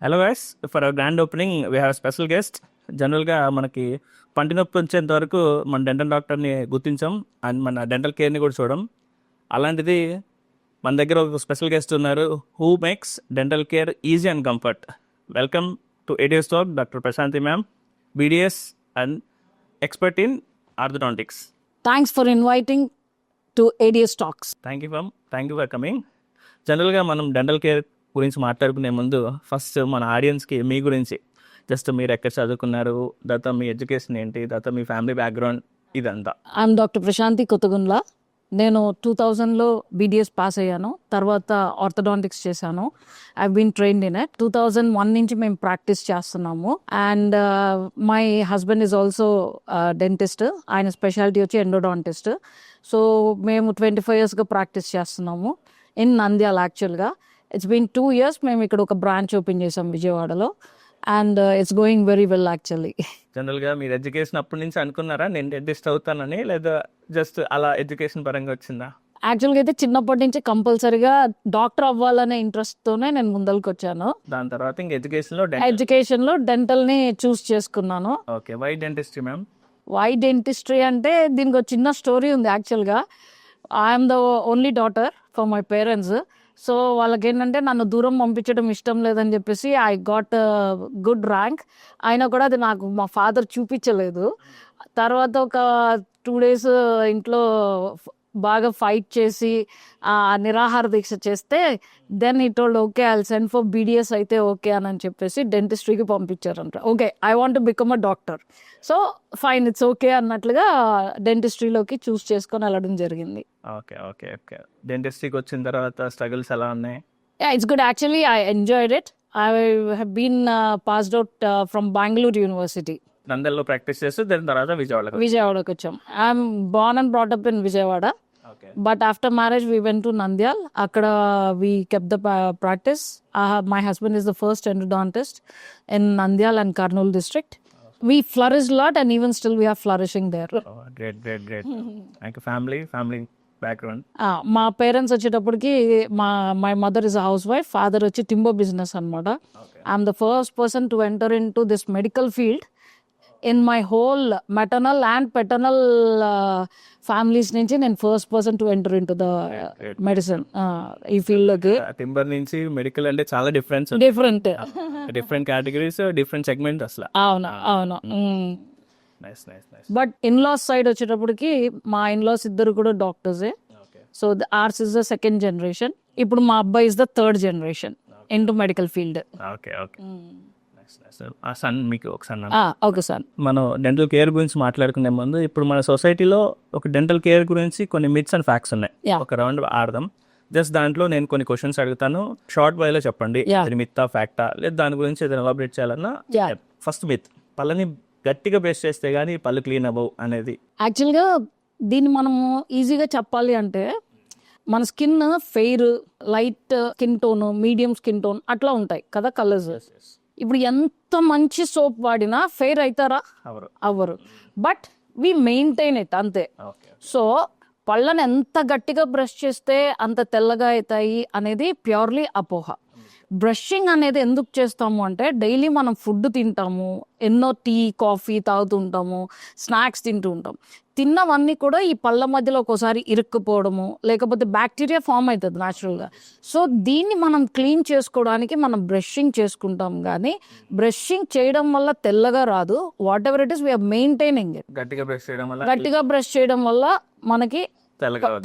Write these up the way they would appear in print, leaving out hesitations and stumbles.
Hello guys, for hour grand opening we have special guest. జనరల్గా మనకి పంటి నొప్పి వచ్చేంత వరకు మన డెంటల్ డాక్టర్ని గుర్తించాం అండ్ మన డెంటల్ కేర్ని కూడా చూడం. అలాంటిది మన దగ్గర ఒక స్పెషల్ గెస్ట్ ఉన్నారు who makes dental care easy and comfort. Welcome to ADS talk doctor Prashanti ma'am, BDS and expert in orthodontics. Thanks for inviting to ADS Talks. Thank you ma'am, thank you for coming. జనరల్గా మనం dental care గురించి మాట్లాడుకునే ముందు first మన ఆడియన్స్కి మీ గురించి just మీరు ఎక్కడ చదువుకున్నారు, తర్వాత మీ ఎడ్యుకేషన్ ఏంటి, తర్వాత మీ ఫ్యామిలీ బ్యాక్గ్రౌండ్ ఇదంతా. I'm Dr. Prashanti Kottagunla. నేను 2000లో BDS పాస్ అయ్యాను. తర్వాత ఆర్థోడాంటిక్స్ చేశాను. I been trained in it. 2001 నుంచి మేము ప్రాక్టీస్ చేస్తున్నాము. And my husband is also dentist. ఆయన స్పెషాలిటీ వచ్చి ఎండోడాంటిస్ట్. సో మేము 25 yearsగా ప్రాక్టీస్ చేస్తున్నాము ఇన్ నంద్యాల. యాక్చువల్గా ఇట్స్ బీన్ 2 years మేము ఇక్కడ ఒక బ్రాంచ్ ఓపెన్ చేసాం విజయవాడలో. And it's going very well actually. జనరల్గా మీరు ఎడ్యుకేషన్ అప్పటి నుంచి అనుకున్నారా నేను డెంటిస్ట్ అవుతానని, లేదా జస్ట్ అలా ఎడ్యుకేషన్ పరంగా వచ్చిందా? యాక్చువల్గా అయితే చిన్నప్పటి నుంచి కంపల్సరీగా డాక్టర్ అవ్వాలనే ఇంట్రెస్ట్తోనే నేను ముందరికి వచ్చాను. దాని తర్వాత ఇంక ఎడ్యుకేషన్లో ఎడ్యుకేషన్లో డెంటల్ని చూస్ చేసుకున్నాను. Okay, why dentistry ma'am? Why dentistry అంటే దీనికి ఒక చిన్న స్టోరీ ఉంది. యాక్చువల్గా I'm the only daughter for my parents. So వాళ్ళకి ఏంటంటే నన్ను దూరం పంపించడం ఇష్టం లేదని చెప్పేసి ఐ గాట్ గుడ్ ర్యాంక్. అయినా కూడా అది నాకు మా ఫాదర్ చూపించలేదు. తర్వాత ఒక 2 days ఇంట్లో బాగా ఫైట్ చేసి నిరాహార దీక్ష చేస్తే then he told okay I'll send for BDS అయితే ఓకే అని చెప్పేసి డెంటిస్ట్రీకి పంపించారంట. Okay I want to become a doctor. So fine it's okay అన్నట్లుగా డెంటిస్ట్రీలోకి చూస్ చేసుకొని వెళ్ళడం జరిగింది. ఓకే ఓకే ఓకే డెంటిస్ట్రీకి వచ్చిన తర్వాత స్ట్రగుల్స్ ఎలా ఉన్నాయి? Yeah, it's good. Actually, I enjoyed it. I have been passed out from Bangalore University. నందల్లో ప్రాక్టీస్ చేస్తూ దాని తర్వాత విజయవాడకి వచ్చాం. I'm born and brought up in Vijayawada. But after marriage we went to Nandyal. అక్కడ we kept the practice. My husband is the first endodontist in Nandyal and Kurnool district. We flourished a lot and even still we are flourishing there. Oh, great. Like family background. మా parents వచ్చేటప్పటికి my mother is a house wife, father వచ్చి టింబో business అనమాట. I'm the first person to enter in to this medical field in my whole maternal and paternal families నుంచి నేను first person to enter in to the medicine ఈ ఫీల్డ్లోకి. Timber నుంచి medical అంటే చాలా different categories, different segment అసలు. అవును. But in-laws side వచ్చేటప్పటికి మా ఇన్లాస్ ఇద్దరు కూడా డాక్టర్సే. So ours is the second generation. ఇప్పుడు మా అబ్బాయి is the third generation into medical field. Okay sir, మనం డెంటల్ కేర్ గురించి మాట్లాడుకునే ముందు ఇప్పుడు మన సొసైటీలో ఒక డెంటల్ కేర్ గురించి కొన్ని మిత్స్ అండ్ ఫ్యాక్ట్స్ ఉన్నాయి. ఒక రౌండ్ ఆడదాం. జస్ట్ దాంట్లో నేను కొన్ని క్వశ్చన్స్ అడుగుతాను, షార్ట్ వేలో చెప్పండి. అది మిత్తా ఫ్యాక్టా, లేదా దాని గురించి ఏదైనా ఎలాబరేట్ చేయాలన్నా. ఫస్ట్ మిత్, పళ్ళని గట్టిగా బ్రష్ చేస్తే గానీ పళ్ళు క్లీన్ అవ్వవు అనేది. యాక్చువల్గా దీన్ని మనము ఈజీగా చెప్పాలి అంటే మన skin fair, light skin tone, medium skin tone అట్లా ఉంటాయి కదా కలర్స్. ఇప్పుడు ఎంత మంచి సోప్ వాడినా ఫెయిర్ అవుతారా? అవ్వరు. బట్ వి మెయింటైన్ ఇట్ అంతే. సో పళ్ళని ఎంత గట్టిగా బ్రష్ చేస్తే అంత తెల్లగా అవుతాయి అనేది ప్యూర్లీ అపోహ. బ్రషింగ్ అనేది ఎందుకు చేస్తాము అంటే డైలీ మనం ఫుడ్ తింటాము, ఎన్నో టీ కాఫీ తాగుతుంటాము, స్నాక్స్ తింటూ ఉంటాం. తిన్నవన్నీ కూడా ఈ పళ్ళ మధ్యలో ఒక్కోసారి ఇరుక్కుపోవడము, లేకపోతే బ్యాక్టీరియా ఫామ్ అవుతుంది న్యాచురల్గా. సో దీన్ని మనం క్లీన్ చేసుకోవడానికి మనం బ్రషింగ్ చేసుకుంటాం. కానీ బ్రషింగ్ చేయడం వల్ల తెల్లగా రాదు. Whatever it is we are maintaining it. గట్టిగా బ్రష్ చేయడం వల్ల మనకి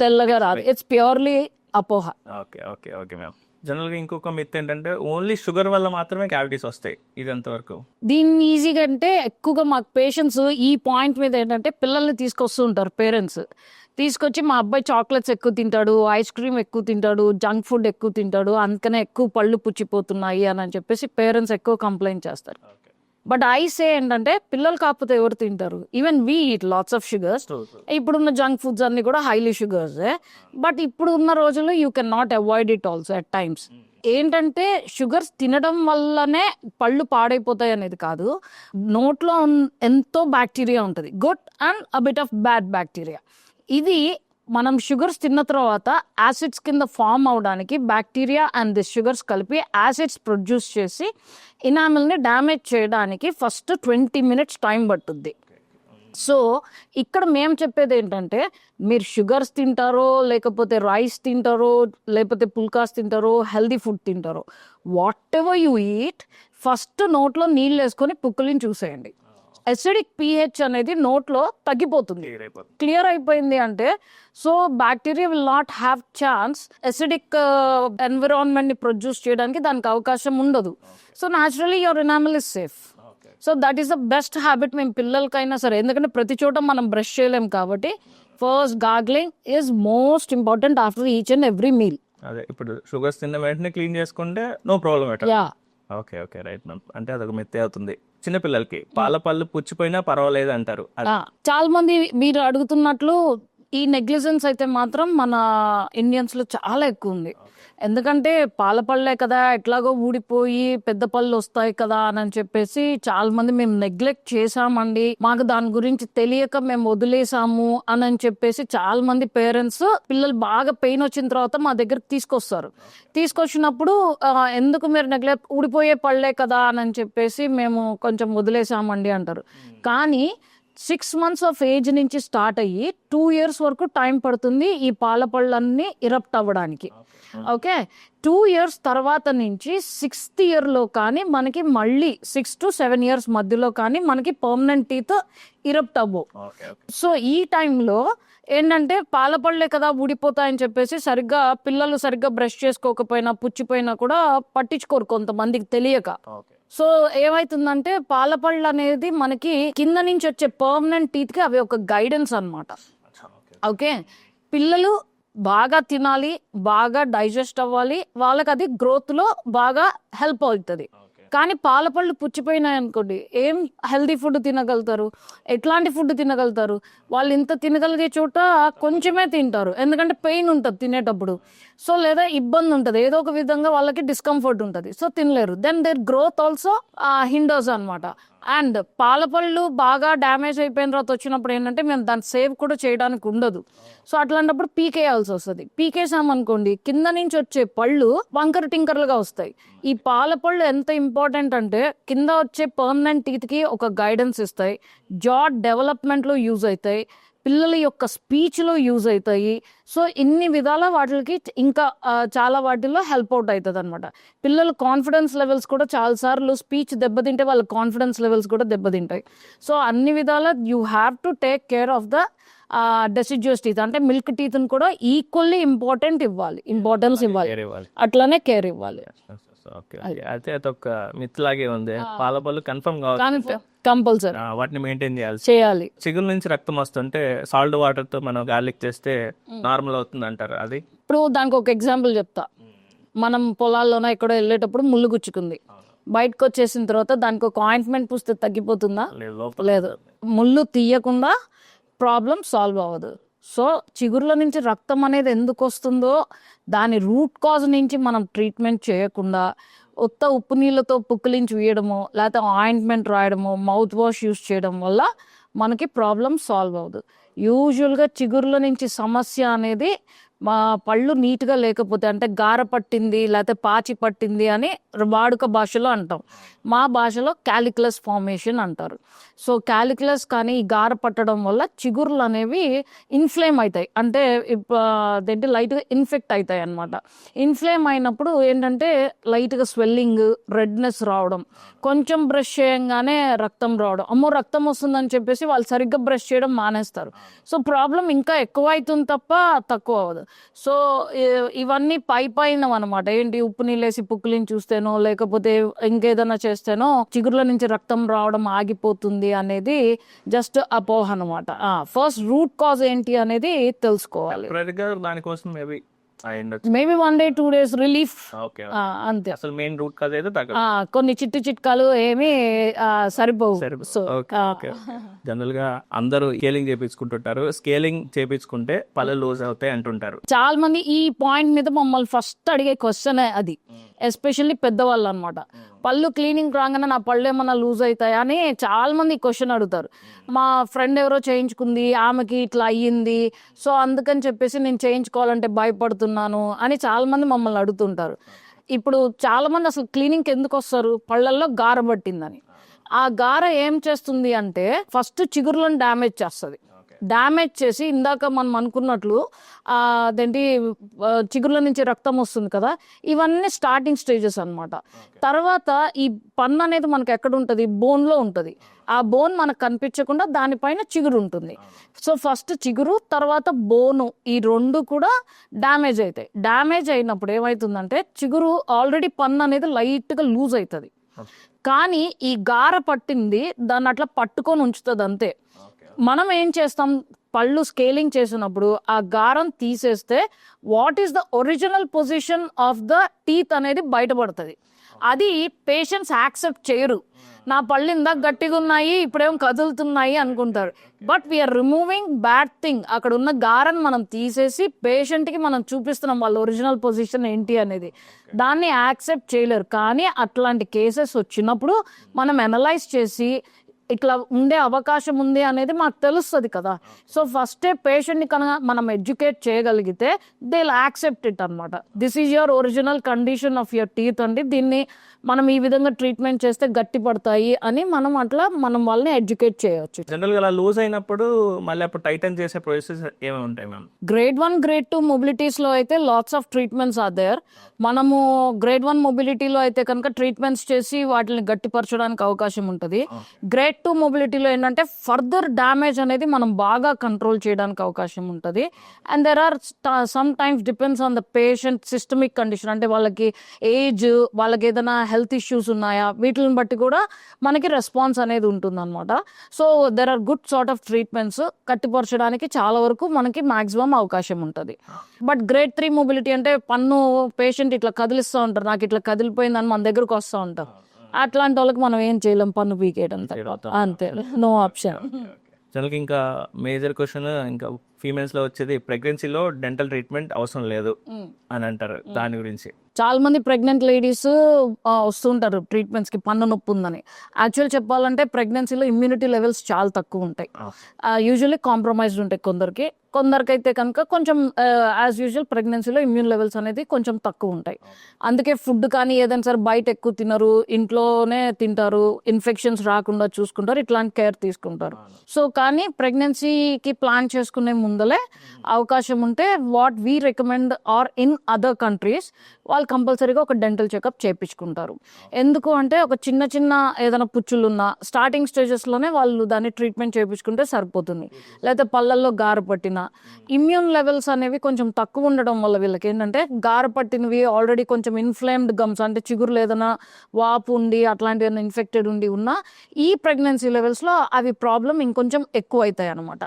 తెల్లగా రాదు. ఇట్స్ ప్యూర్లీ అపోహ. Okay ma'am. జనరల్గా ఇంకొక మిత్ ఏంటంటే ఓన్లీ షుగర్ వల్ల మాత్రమే క్యావిటీస్ వస్తాయి. ఇది ఎంతవరకు? దీన్ని ఈజీగా అంటే ఎక్కువగా మాకు పేషెంట్స్ ఈ పాయింట్ మీద ఏంటంటే పిల్లల్ని తీసుకొస్తూ ఉంటారు. పేరెంట్స్ తీసుకొచ్చి మా అబ్బాయి చాక్లెట్స్ ఎక్కువ తింటాడు, ఐస్ క్రీమ్ ఎక్కువ తింటాడు, జంక్ ఫుడ్ ఎక్కువ తింటాడు, అందుకనే ఎక్కువ పళ్ళు పుచ్చిపోతున్నాయి అని చెప్పేసి పేరెంట్స్ ఎక్కువ కంప్లైంట్ చేస్తారు. బట్ ఐ సే ఏంటంటే పిల్లలు కాకపోతే ఎవరు తింటారు? Even we eat lots of sugars. ఇప్పుడున్న జంక్ ఫుడ్స్ అన్ని కూడా హైలీ షుగర్స్. బట్ ఇప్పుడు ఉన్న రోజుల్లో you can not avoid it also at times. ఏంటంటే షుగర్స్ తినడం వల్లనే పళ్ళు పాడైపోతాయి అనేది కాదు. నోట్లో ఎంతో బ్యాక్టీరియా ఉంటుంది, good and a bit of bad bacteria. ఇది మనం షుగర్స్ తిన్న తర్వాత యాసిడ్స్ కింద ఫామ్ అవడానికి బ్యాక్టీరియా అండ్ ది షుగర్స్ కలిపి యాసిడ్స్ ప్రొడ్యూస్ చేసి ఇనామిల్ని డ్యామేజ్ చేయడానికి ఫస్ట్ 20 minutes టైం పట్టుద్ది. సో ఇక్కడ మేము చెప్పేది ఏంటంటే, మీరు షుగర్స్ తింటారో, లేకపోతే రైస్ తింటారో, లేకపోతే పుల్కాస్ తింటారో, హెల్దీ ఫుడ్ తింటారో, what ever you eat, first నోట్లో నీళ్ళు వేసుకొని పుక్కులిని చూసేయండి. ఎసిడిక్ pH అనేది నోట్లో తగ్గిపోతుంది. క్లియర్ అయిపోయింది అంటే, so bacteria will not have chance acidic environment ని ప్రొడ్యూస్ చేయడానికి దానికి అవకాశం ఉండదు. So naturally your enamel is safe. So that is the best habit మేము పిల్లలకైనా సరే, ఎందుకంటే ప్రతి చోట మనం బ్రష్ చేయలేం కాబట్టి first gargling is most important after each and every meal. అదే ఇప్పుడు షుగర్స్ తిన్న వెంటనే క్లీన్ చేసుకుంటే no problem at. Yeah, okay okay right ma'am. అంటే అదొక మెత్తే అవుతుంది. చిన్నపిల్లలకి పాల పళ్ళు పుచ్చిపోయినా పర్వాలేదు అంటారు. చాలా మంది మీరు అడుగుతున్నట్లు ఈ నెగ్లిజెన్స్ అయితే మాత్రం మన ఇండియన్స్ లో చాలా ఎక్కువ ఉంది. ఎందుకంటే పాల పళ్ళే కదా, ఎట్లాగో ఊడిపోయి పెద్ద పళ్ళు వస్తాయి కదా అని చెప్పేసి చాలా మంది మేము నెగ్లెక్ట్ చేసామండి, మాకు దాని గురించి తెలియక మేము వదిలేసాము అని చెప్పేసి చాలా మంది పేరెంట్స్ పిల్లలు బాగా పెయిన్ వచ్చిన తర్వాత మా దగ్గరకు తీసుకొస్తారు. తీసుకొచ్చినప్పుడు ఎందుకు మీరు నెగ్లెక్ట్, ఊడిపోయే పళ్ళే కదా అని చెప్పేసి మేము కొంచెం వదిలేసామండి అంటారు. కానీ 6 months ఆఫ్ ఏజ్ నుంచి స్టార్ట్ అయ్యి 2 years వరకు టైం పడుతుంది ఈ పాల పళ్ళన్నీ ఇరప్ట్ అవ్వడానికి. ఓకే, 2 years తర్వాత నుంచి 6th yearలో కానీ మనకి మళ్ళీ 6 to 7 years మధ్యలో కానీ మనకి పర్మనెంట్ టీత్ ఇరప్ట్ అవ్వవు. సో ఈ టైంలో ఏంటంటే పాల పళ్ళే కదా ఊడిపోతాయని చెప్పేసి పిల్లలు సరిగ్గా బ్రష్ చేసుకోకపోయినా పుచ్చిపోయినా కూడా పట్టించుకోరు కొంతమందికి తెలియక. సో ఏమైతుందంటే పాల పళ్ళు అనేది మనకి కింద నుంచి వచ్చే పర్మనెంట్ టీత్ కి అవి ఒక గైడెన్స్ అన్నమాట. ఓకే, పిల్లలు బాగా తినాలి, బాగా డైజెస్ట్ అవ్వాలి, వాళ్ళకి అది గ్రోత్ లో బాగా హెల్ప్ అవుతుంది. కానీ పాల పళ్ళు పుచ్చిపోయినాయి అనుకోండి, ఏం హెల్దీ ఫుడ్ తినగలుగుతారు, ఎట్లాంటి ఫుడ్ తినగలుగుతారు? వాళ్ళు ఇంత తినగలిగే చోట కొంచెమే తింటారు, ఎందుకంటే పెయిన్ ఉంటుంది తినేటప్పుడు. సో లేదా ఇబ్బంది ఉంటుంది, ఏదో ఒక విధంగా వాళ్ళకి డిస్కంఫర్ట్ ఉంటుంది, సో తినలేరు. Then their growth also hinders అనమాట. అండ్ పాల పళ్ళు బాగా డ్యామేజ్ అయిపోయిన తర్వాత వచ్చినప్పుడు ఏంటంటే మేము దాన్ని సేవ్ కూడా చేయడానికి ఉండదు. సో అట్లాంటప్పుడు పీకేయాల్సి వస్తుంది. పీకేసామనుకోండి కింద నుంచి వచ్చే పళ్ళు వంకర టింకర్లుగా వస్తాయి. ఈ పాల పళ్ళు ఎంత ఇంపార్టెంట్ అంటే కింద వచ్చే పర్మనెంట్ టీత్ కి ఒక గైడెన్స్ ఇస్తాయి, జా డెవలప్మెంట్ లో యూజ్ అవుతాయి, పిల్లల యొక్క స్పీచ్ లో యూజ్ అవుతాయి. సో ఇన్ని విధాల వాటికి ఇంకా చాలా వాటిల్లో హెల్ప్ అవుట్ అవుతుంది అనమాట. పిల్లల కాన్ఫిడెన్స్ లెవెల్స్ కూడా చాలా సార్లు స్పీచ్ దెబ్బతింటే వాళ్ళ కాన్ఫిడెన్స్ లెవెల్స్ కూడా దెబ్బతింటాయి. సో అన్ని విధాల you have to take care of the deciduous teeth, అంటే మిల్క్ టీత్ కూడా ఈక్వల్లీ ఇంపార్టెన్స్ ఇవ్వాలి, అట్లానే కేర్ ఇవ్వాలి. అయితే అదొక మిత్ లాగే ఉంది. పాల పళ్ళు కన్ఫర్మ్ కావాలి, కంపల్సరీ వాటిని మెయింటైన్ చేయాలి. చిగురు నుంచి రక్తం వస్తుంటే సాల్ట్ వాటర్ తో మనం గార్లిక్ చేస్తే నార్మల్ అవుతుంది అంటారు. అది ఇప్పుడు దానికి ఒక ఎగ్జాంపుల్ చెప్తా. మనం పొలాల్లోనే ఎక్కడో వెళ్ళేటప్పుడు ముళ్ళు గుచ్చుకుంది, బయటకు వచ్చేసిన తర్వాత దానికి ఒక ఆయింట్మెంట్ పూస్తే తగ్గిపోతుందా? లేదు. ముళ్ళు తీయకుండా ప్రాబ్లం సాల్వ్ అవ్వదు. సో చిగుర్ల నుంచి రక్తం అనేది ఎందుకు వస్తుందో దాని రూట్ కాజ్ నుంచి మనం ట్రీట్మెంట్ చేయకుండా ఉప్పు నీళ్ళతో పుక్కిలించి వేయడము, లేకపోతే ఆయింట్మెంట్ రాయడము, మౌత్ వాష్ యూస్ చేయడం వల్ల మనకి ప్రాబ్లం సాల్వ్ అవ్వదు. యూజువల్గా చిగుర్ల నుంచి సమస్య అనేది మా పళ్ళు నీట్గా లేకపోతే, అంటే గార పట్టింది లేకపోతే పాచి పట్టింది అని వాడుక భాషలో అంటాం. మా భాషలో క్యాలిక్యులస్ ఫార్మేషన్ అంటారు. సో క్యాలిక్యులస్ కానీ ఈ గార పట్టడం వల్ల చిగుర్లు అనేవి ఇన్ఫ్లేమ్ అవుతాయి, అంటే అదేంటి లైట్గా ఇన్ఫెక్ట్ అవుతాయి అన్నమాట. ఇన్ఫ్లేమ్ అయినప్పుడు ఏంటంటే లైట్గా స్వెల్లింగ్, రెడ్నెస్ రావడం, కొంచెం బ్రష్ చేయంగానే రక్తం రావడం, అమ్మో రక్తం వస్తుందని చెప్పేసి వాళ్ళు సరిగ్గా బ్రష్ చేయడం మానేస్తారు. సో ప్రాబ్లం ఇంకా ఎక్కువ అవుతుంది తప్ప తక్కువ అవ్వదు. సో ఇవన్నీ పైన అనమాట. ఏంటి, ఉప్పు నీళ్ళేసి పుక్కులిని చూస్తేనో లేకపోతే ఇంకేదైనా చేస్తేనో చిగుర్ల నుంచి రక్తం రావడం ఆగిపోతుంది అనేది జస్ట్ అపోహ అనమాట. ఫస్ట్ రూట్ కాజ్ ఏంటి అనేది తెలుసుకోవాలి. దానికోసం మేబీ 1 day 2 days రిలీఫ్ అంతే. అసలు మెయిన్ రూట్ కాజ్ అయితే కొన్ని చిట్కాలు ఏమి సరిపోవు. జనరల్ గా అందరూ స్కేలింగ్ చేపించుకుంటుంటారు. స్కేలింగ్ చేపించుకుంటే పళ్ళు లూజ్ అవుతాయి అంటుంటారు. చాలా మంది ఈ పాయింట్ మీద మమ్మల్ని ఫస్ట్ అడిగే క్వశ్చన్ అది, ఎస్పెషల్లీ పెద్దవాళ్ళు అనమాట. పళ్ళు క్లీనింగ్ రాగానే నా పళ్ళు ఏమన్నా లూజ్ అవుతాయా అని చాలా మంది క్వశ్చన్ అడుగుతారు. మా ఫ్రెండ్ ఎవరో చేయించుకుంది, ఆమెకి ఇట్లా అయ్యింది, సో అందుకని చెప్పేసి నేను చేయించుకోవాలంటే భయపడుతున్నాను అని చాలా మంది మమ్మల్ని అడుగుతుంటారు. ఇప్పుడు చాలా మంది అసలు క్లీనింగ్కి ఎందుకు వస్తారు? పళ్ళల్లో గార పట్టిందని. ఆ గార ఏం చేస్తుంది అంటే ఫస్ట్ చిగురులను డ్యామేజ్ చేస్తుంది. డ్యామేజ్ చేసి ఇందాక మనం అనుకున్నట్లు అదేంటి చిగుర్ల నుంచి రక్తం వస్తుంది కదా, ఇవన్నీ స్టార్టింగ్ స్టేజెస్ అన్నమాట. తర్వాత ఈ పన్ను అనేది మనకు ఎక్కడ ఉంటుంది? బోన్లో ఉంటుంది. ఆ బోన్ మనకు కనిపించకుండా దానిపైన చిగురు ఉంటుంది. సో ఫస్ట్ చిగురు, తర్వాత బోను, ఈ రెండు కూడా డ్యామేజ్ అవుతాయి. డ్యామేజ్ అయినప్పుడు ఏమవుతుందంటే చిగురు ఆల్రెడీ పన్ను అనేది లైట్గా లూజ్ అవుతుంది, కానీ ఈ గార పట్టింది దాన్ని అట్లా పట్టుకొని ఉంచుతుంది అంతే. మనం ఏం చేస్తాం? పళ్ళు స్కేలింగ్ చేసినప్పుడు ఆ గారం తీసేస్తే what is the original position of the teeth అనేది బయటపడుతుంది. అది పేషెంట్స్ యాక్సెప్ట్ చేయరు. నా పళ్ళు ఇందాక గట్టిగా ఉన్నాయి, ఇప్పుడేమో కదులుతున్నాయి అనుకుంటారు. But we are removing bad thing. అక్కడ ఉన్న గారని మనం తీసేసి పేషెంట్కి మనం చూపిస్తున్నాం వాళ్ళ ఒరిజినల్ పొజిషన్ ఏంటి అనేది. దాన్ని యాక్సెప్ట్ చేయలేరు. కానీ అట్లాంటి కేసెస్ వచ్చినప్పుడు మనం అనలైజ్ చేసి ఇట్లా ఉండే అవకాశం ఉంది అనేది మాకు తెలుస్తుంది కదా. సో ఫస్టే పేషెంట్ని కనుక మనం ఎడ్యుకేట్ చేయగలిగితే దే విల్ యాక్సెప్ట్ ఇట్ అనమాట. This is your original condition of your teeth అండి, దీన్ని మనం ఈ విధంగా ట్రీట్మెంట్ చేస్తే గట్టి పడతాయి అని మనం వాళ్ళని ఎడ్యుకేట్ చేయవచ్చు. జనరల్గా అలా లూజ్ అయినప్పుడు మళ్ళీ అప్పుడు టైటన్ చేసే ప్రాసెస్ ఏమేమి ఉంటాయి మ్యామ్? గ్రేడ్ 1, గ్రేడ్ 2 మొబిలిటీస్లో అయితే lots of treatments are there. మనము గ్రేడ్ 1 మొబిలిటీలో అయితే కనుక ట్రీట్మెంట్స్ చేసి వాటిని గట్టిపరచడానికి అవకాశం ఉంటుంది. గ్రేడ్ 2 మొబిలిటీలో ఏంటంటే ఫర్దర్ డ్యామేజ్ అనేది మనం బాగా కంట్రోల్ చేయడానికి అవకాశం ఉంటుంది. And there are some times depends on the patient systemic condition, అంటే వాళ్ళకి ఏజ్, వాళ్ళకి ఏదైనా హెల్త్ ఇష్యూస్ ఉన్నాయా, వీటిని బట్టి కూడా మనకి రెస్పాన్స్ అనేది ఉంటుంది అనమాట. So there are good sort of treatments. కట్టిపరచడానికి చాలా వరకు మనకి మాక్సిమం అవకాశం ఉంటుంది. బట్ గ్రేడ్ 3 మొబిలిటీ అంటే పన్ను పేషెంట్ ఇట్లా కదిలిస్తూ ఉంటారు, నాకు ఇట్లా కదిలిపోయిందని మన దగ్గరకు వస్తూ ఉంటారు. అట్లాంటి వాళ్ళకి మనం ఏం చేయలేం, పన్ను పీకేయడం అంతే, నో ఆప్షన్. జనరల్గా ఇంకా మేజర్ క్వశ్చన్ ఇంకా ఫీమేల్స్లో వచ్చేది, ప్రెగ్నెన్సీలో డెంటల్ ట్రీట్మెంట్ అవసరం లేదు అని అంటారు, దాని గురించి. చాలా మంది ప్రెగ్నెంట్ లేడీస్ వస్తుంటారు ట్రీట్మెంట్స్కి పన్ను నొప్పి ఉందని. యాక్చువల్ చెప్పాలంటే ప్రెగ్నెన్సీలో ఇమ్యూనిటీ లెవెల్స్ చాలా తక్కువ ఉంటాయి. యూజువల్లీ కాంప్రమైజ్డ్ ఉంటాయి కొందరికైతే కనుక కొంచెం యాజ్ యూజువల్ ప్రెగ్నెన్సీలో ఇమ్యూన్ లెవెల్స్ అనేది కొంచెం తక్కువ ఉంటాయి. అందుకే ఫుడ్ కానీ ఏదైనా సరే బయట ఎక్కువ తినరు, ఇంట్లోనే తింటారు, ఇన్ఫెక్షన్స్ రాకుండా చూసుకుంటారు, ఇట్లాంటి కేర్ తీసుకుంటారు. సో కానీ ప్రెగ్నెన్సీకి ప్లాన్ చేసుకునే ముందలే అవకాశం ఉంటే what we recommend are in other countries వాళ్ళు కంపల్సరీగా ఒక డెంటల్ చెకప్ చేయించుకుంటారు. ఎందుకు అంటే ఒక చిన్న ఏదైనా పుచ్చులు ఉన్నా స్టార్టింగ్ స్టేజెస్లోనే వాళ్ళు దాన్ని ట్రీట్మెంట్ చేయించుకుంటే సరిపోతుంది. లేకపోతే పళ్ళల్లో గార పట్టిన ఇమ్యూన్ లెవెల్స్ అనేవి కొంచెం తక్కువ ఉండడం వల్ల వీళ్ళకి ఏంటంటే గార పట్టినవి ఆల్రెడీ కొంచెం ఇన్ఫ్లేమ్డ్ గమ్స్, అంటే చిగురులు ఏదైనా వాపు ఉండి అట్లాంటివి ఏదైనా ఇన్ఫెక్టెడ్ ఉండి ఉన్నా ఈ ప్రెగ్నెన్సీ లెవెల్స్లో అవి ప్రాబ్లం ఇంకొంచెం ఎక్కువ అవుతాయి అనమాట.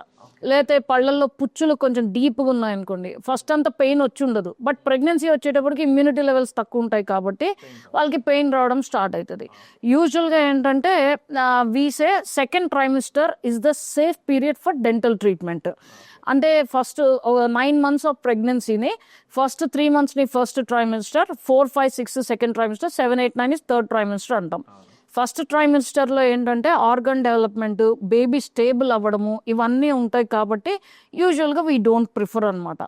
లేకపోతే పళ్ళల్లో పుచ్చులు కొంచెం డీప్గా ఉన్నాయనుకోండి, ఫస్ట్ అంత పెయిన్ వచ్చి ఉండదు, బట్ ప్రెగ్నెన్సీ వచ్చేటప్పటికి ఇమ్యూనిటీ లెవెల్స్ తక్కువ ఉంటాయి కాబట్టి వాళ్ళకి పెయిన్ రావడం స్టార్ట్ అవుతుంది. యూజువల్గా ఏంటంటే we say second trimester is the safe period for dental treatment. అంటే ఫస్ట్ 9 months ఆఫ్ ప్రెగ్నెన్సీని ఫస్ట్ 3 monthsని first trimester, 4, 5, 6 second trimester, 7, 8, 9 third trimester అంటాం. ఫస్ట్ ట్రైమిస్టర్లో ఏంటంటే ఆర్గన్ డెవలప్మెంట్, బేబీ స్టేబుల్ అవ్వడము ఇవన్నీ ఉంటాయి కాబట్టి యూజువల్గా వీ డోంట్ ప్రిఫర్ అనమాట.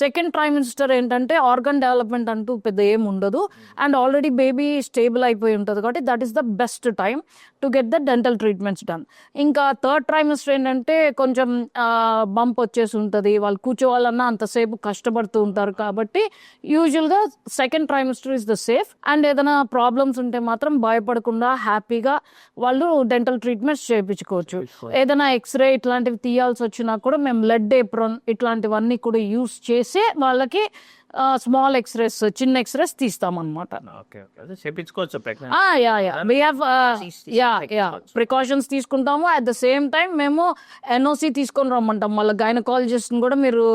సెకండ్ ట్రైమిస్టర్ ఏంటంటే ఆర్గన్ డెవలప్మెంట్ అంటూ పెద్ద ఏం ఉండదు అండ్ ఆల్రెడీ బేబీ స్టేబుల్ అయిపోయి ఉంటుంది కాబట్టి that is the best time to get the dental treatments done. ఇంకా థర్డ్ ట్రైమిస్టర్ ఏంటంటే కొంచెం బంప్ వచ్చేసి ఉంటుంది, వాళ్ళు కూర్చోవాలన్నా అంతసేపు కష్టపడుతూ ఉంటారు కాబట్టి యూజువల్గా second trimester is the safe. And ఏదైనా ప్రాబ్లమ్స్ ఉంటే మాత్రం భయపడకుండా హ్యాపీగా వాళ్ళు డెంటల్ ట్రీట్మెంట్స్ చేయించుకోవచ్చు. ఏదైనా ఎక్స్రే ఇట్లాంటివి తీయాల్సి వచ్చినా కూడా మేము లెడ్ ఏప్రాన్ ఇట్లాంటివన్నీ కూడా యూస్ చేసి వాళ్ళకి స్మాల్ ఎక్స్రేస్, చిన్న ఎక్స్రేస్ తీస్తామన్నమాట. ప్రికాషన్స్ తీసుకుంటాము. అట్ ద సేమ్ టైం మేము ఎన్ఓసి తీసుకొని రమ్మంటాం, మళ్ళీ గైనకాలజిస్ట్ని కూడా మీరు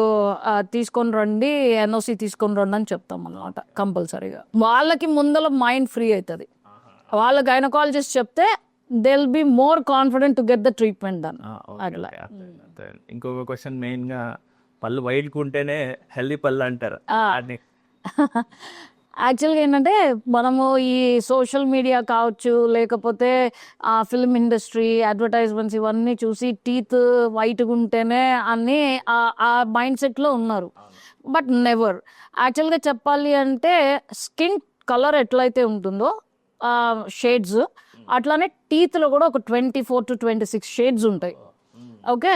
తీసుకొని రండి, ఎన్ఓసి తీసుకొని రండి అని చెప్తాం అన్నమాట కంపల్సరీగా. వాళ్ళకి ముందర మైండ్ ఫ్రీ అవుతుంది. వాళ్ళ గైనకాలజిస్ట్ చెప్తే they will be more confident to get the treatment done. అట్లా. ఇంకొక క్వశ్చన్, మెయిన్ గా పళ్ళు వైట్ ఉంటేనే హెల్దీ పళ్ళు అంటారు. యాక్చువల్గా ఏంటంటే మనము ఈ సోషల్ మీడియా కావచ్చు, లేకపోతే ఆ ఫిల్మ్ ఇండస్ట్రీ అడ్వర్టైజ్మెంట్స్ ఇవన్నీ చూసి టీత్ వైట్గా ఉంటేనే అని ఆ మైండ్ సెట్లో ఉన్నారు. But never. యాక్చువల్గా చెప్పాలి అంటే స్కిన్ కలర్ ఎట్లయితే ఉంటుందో షేడ్స్, అట్లానే టీత్లో కూడా ఒక 24 to 26 షేడ్స్ ఉంటాయి. ఓకే,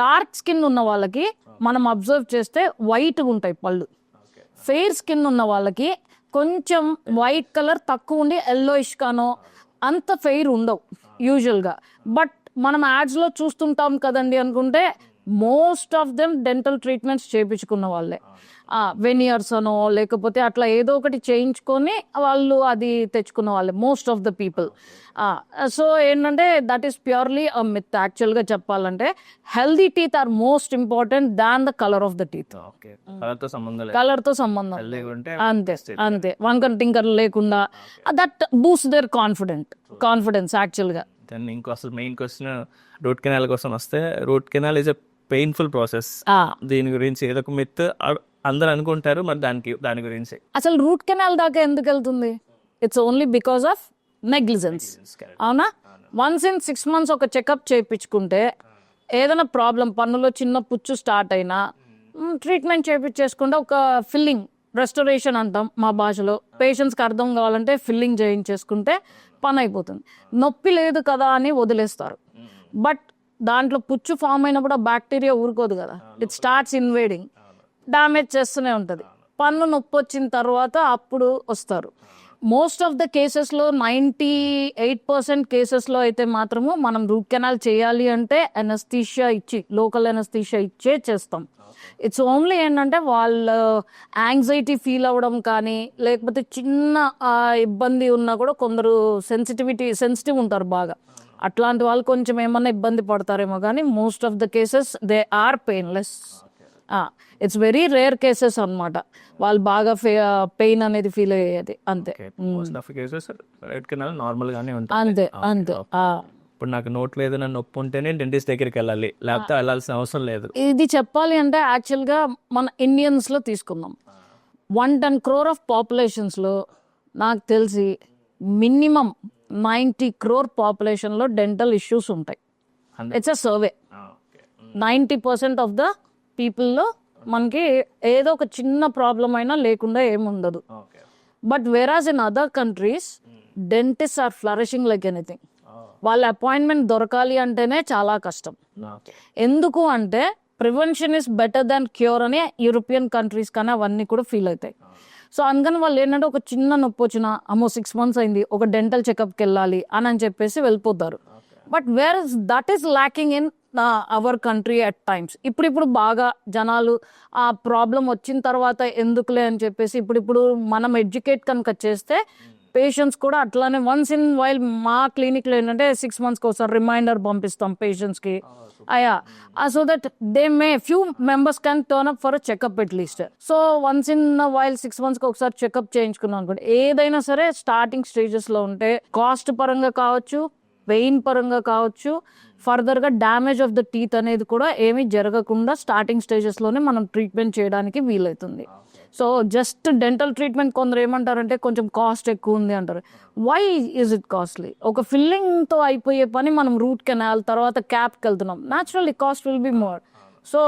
డార్క్ స్కిన్ ఉన్న వాళ్ళకి మనం అబ్జర్వ్ చేస్తే వైట్గా ఉంటాయి పళ్ళు. ఫెయిర్ స్కిన్ ఉన్న వాళ్ళకి కొంచెం వైట్ కలర్ తక్కువ ఉండి ఎల్లోయిష్ గానో అంత ఫెయిర్ ఉండవు యూజువల్గా. బట్ మనం యాడ్స్లో చూస్తుంటాం కదండి అనుకుంటే most of them dental treatments చేయించుకున్న వాళ్ళే. వెనియర్స్ అనో లేకపోతే అట్లా ఏదో ఒకటి చేయించుకొని వాళ్ళు అది తెచ్చుకున్న వాళ్ళే most of the people. So ఏంటంటే that is purely a myth. యాక్చువల్గా చెప్పాలంటే healthy teeth are most important than the colour of the teeth. కలర్తో సంబంధం కలర్తో సంబంధం అంతే అంతే, వంకర టింకర్ లేకుండా దట్ బూస్ట్ దేర్ కాన్ఫిడెన్స్ యాక్చువల్గా. దాన్ని ఇంకో అసలు మెయిన్ క్వశ్చన్ రూట్ కెనాల్ కోసం వస్తే, root canal is a painful process. దీని గురించి ఏదో ఒక మిత్ అందరు అనుకుంటారు, మరి దాని గురించి అసలు రూట్ కెనాల్ దాకా ఎందుకు వెళ్తుంది? It's only because of negligence. అవునా? వన్స్ ఇన్ 6 months ఒక చెకప్ చేయించుకుంటే ఏదైనా ప్రాబ్లం, పన్నులో చిన్న పుచ్చు స్టార్ట్ అయినా ట్రీట్మెంట్ చేయించేసుకుంటే ఒక ఫిల్లింగ్ రెస్టోరేషన్ అంటాం మా భాషలో, పేషెంట్స్కి అర్థం కావాలంటే ఫిల్లింగ్ చేయించేసుకుంటే పని అయిపోతుంది. నొప్పి లేదు కదా అని వదిలేస్తారు. బట్ దాంట్లో పుచ్చు ఫామ్ అయినప్పుడు ఆ బ్యాక్టీరియా ఊరుకోదు కదా, ఇట్ స్టార్ట్స్ ఇన్వేడింగ్, డ్యామేజ్ చేస్తూనే ఉంటుంది. పన్ను నొప్పి వచ్చిన తర్వాత అప్పుడు వస్తారు. మోస్ట్ ఆఫ్ ద కేసెస్లో 98% కేసెస్లో అయితే మాత్రము మనం రూట్ కెనాల్ చేయాలి అంటే ఎనస్థీషియా ఇచ్చి, లోకల్ ఎనస్థీషియా ఇచ్చే చేస్తాం. ఇట్స్ ఓన్లీ ఏంటంటే వాళ్ళ యాంగ్జైటీ ఫీల్ అవ్వడం కానీ, లేకపోతే చిన్న ఇబ్బంది ఉన్నా కూడా కొందరు సెన్సిటివ్ ఉంటారు బాగా, అట్లాంటి వాళ్ళు కొంచెం ఏమన్నా ఇబ్బంది పడతారేమో కానీ most of the cases they are painless. It's very rare cases అన్నమాట వాళ్ళు బాగా పెయిన్ అనేది ఫీల్ అయ్యేది. అంతే నార్మల్ గానే ఉంటుంది. అంతే అంతే. ఇప్పుడు నాకు నోట్లో ఏదైనా నొప్పి ఉంటేనే డెంటిస్ట్ దగ్గరికి వెళ్ళాలి, లేకపోతే వెళ్ళాల్సిన అవసరం లేదు. ఇది చెప్పాలి అంటే యాక్చువల్గా మన ఇండియన్స్లో తీసుకుందాం, 110 crore ఆఫ్ పాపులేషన్స్లో నాకు తెలిసి మినిమం 90 crore పాపులేషన్లో డెంటల్ ఇష్యూస్ ఉంటాయి. It's a survey. 90% of the పీపుల్లో మనకి ఏదో ఒక చిన్న ప్రాబ్లం అయినా లేకుండా ఏముండదు. But whereas in other countries dentist are flourishing like anything. వాళ్ళ అపాయింట్మెంట్ దొరకాలి అంటేనే చాలా కష్టం. ఎందుకు అంటే prevention is better than cure అని యూరోపియన్ కంట్రీస్ కానీ అవన్నీ కూడా ఫీల్ అవుతాయి. సో అందుకని వాళ్ళు ఏంటంటే ఒక చిన్న నొప్పి వచ్చినా అమ్మో 6 months అయింది ఒక డెంటల్ చెకప్కి వెళ్ళాలి అని చెప్పేసి వెళ్ళిపోతారు. But where that is lacking in our country at times. ఇప్పుడు బాగా జనాలు ఆ ప్రాబ్లం వచ్చిన తర్వాత ఎందుకులే అని చెప్పేసి ఇప్పుడు మనం ఎడ్యుకేట్ కనుక చేస్తే పేషెంట్స్ కూడా అట్లానే వన్స్ ఇన్ వైల్ మా క్లినిక్లో ఏంటంటే 6 monthsకి ఒకసారి రిమైండర్ పంపిస్తాం పేషెంట్స్కి. So that they may few members can turn up for a checkup at least. So once in while 6 monthsకి ఒకసారి చెకప్ చేయించుకున్నాం అనుకోండి, ఏదైనా సరే స్టార్టింగ్ స్టేజెస్లో ఉంటే కాస్ట్ పరంగా కావచ్చు, పెయిన్ పరంగా కావచ్చు, ఫర్దర్గా డ్యామేజ్ ఆఫ్ ద టీత్ అనేది కూడా ఏమీ జరగకుండా స్టార్టింగ్ స్టేజెస్లోనే మనం ట్రీట్మెంట్ చేయడానికి వీలవుతుంది. సో జస్ట్ డెంటల్ ట్రీట్మెంట్ కొందరు ఏమంటారంటే కొంచెం కాస్ట్ ఎక్కువ ఉంది అంటారు. Why is it costly? ఒక ఫిల్లింగ్తో అయిపోయే పని మనం రూట్ కెనాల్ తర్వాత క్యాప్కి వెళ్తున్నాం, naturally cost will be more. So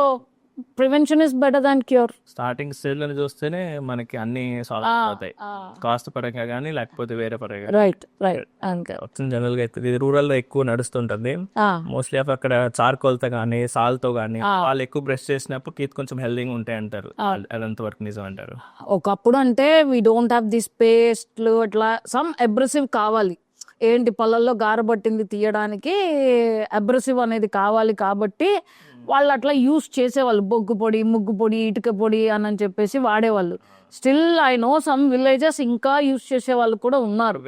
prevention is better than cure. Starting stage అని చూస్తేనే మనకి అన్ని సాల్వ్ అవుతాయి, కాస్ట్ పరంగా కానీ లేకపోతే వేరే పరంగా. రైట్ అంతే. జనరల్ గా అయితే ఇది రూరల్ లో ఎక్కువ నడుస్తుంటుంది. మోస్ట్లీ ఆఫ్ అక్కడ చార్కోల్ తో కానీ సాల్ తో కానీ వాళ్ళు ఎక్కువ బ్రష్ చేసినప్పుడు టీత్ కొంచెం హెల్దీగా ఉంటాయి అంటారు. అదంత వరకు నిజం అంటారు? ఒకప్పుడు అంటే వీ డోంట్ హ్యావ్ దిస్ పేస్ట్లు అట్లా సమ్ అబ్రెసివ్ కావాలి, ఏంటి పళ్ళల్లో గారబట్టింది తీయడానికి అబ్రెసివ్ అనేది కావాలి కాబట్టి వాళ్ళు అట్లా యూస్ చేసేవాళ్ళు. బొగ్గు పొడి, ముగ్గు పొడి, ఇటుక పొడి అని చెప్పేసి వాడేవాళ్ళు. Still I know some villages ఇంకా యూస్ చేసే వాళ్ళు కూడా ఉన్నారు.